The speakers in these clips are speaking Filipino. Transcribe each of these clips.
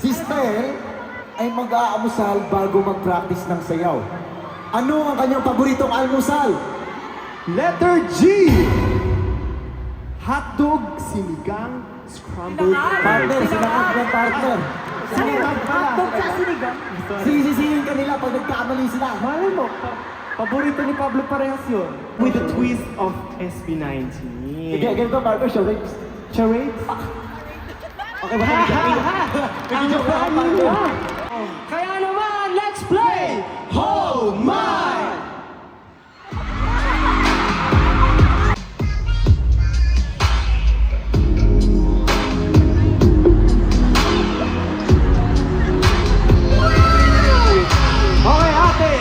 Si Stel ay mag-aamusal bago mag-practice ng sayaw. Ano ang kanyang paboritong almusal? Letter G! Hotdog, sinigang, scrambled Partner, eggs. sinakat ng partner. Hotdog sa sinigang? Sisisihin ka nila pag nagkamali sila. Malay mo, paborito ni Pablo parehas yun. With a twist of SB19. Ganito, partner, charades. Charades? Okay ba? Nag-joke lang ako, partner. Kaya naman, let's play! Hold my! Okay, ate!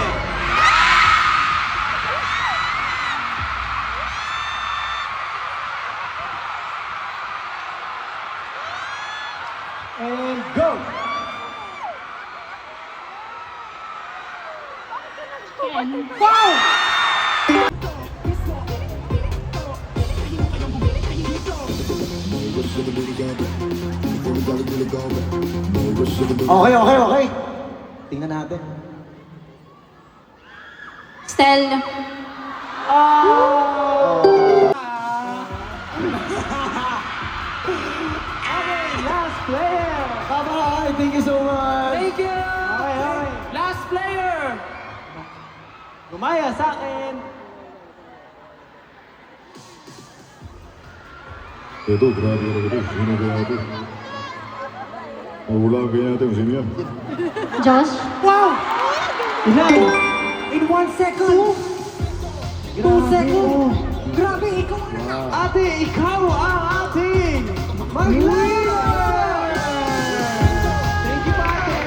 And go! Okay. Tingnan natin. Stel. Okay, last player! Bye-bye! Thank you so much! Thank you! Okay. Last player! Gumaya sa akin! 그래도 브라질에게도 우승해야 돼. 올라가야 돼, 우승이야. Josh. Wow! Ilan? In 1 second! 2 seconds! Grabe, ikaw ang ate! Ikaw ang ating mag-leader! Thank you, ate!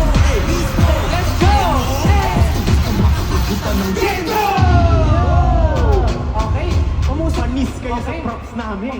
Let's go! Okay, panis kayo sa Okay. props namin.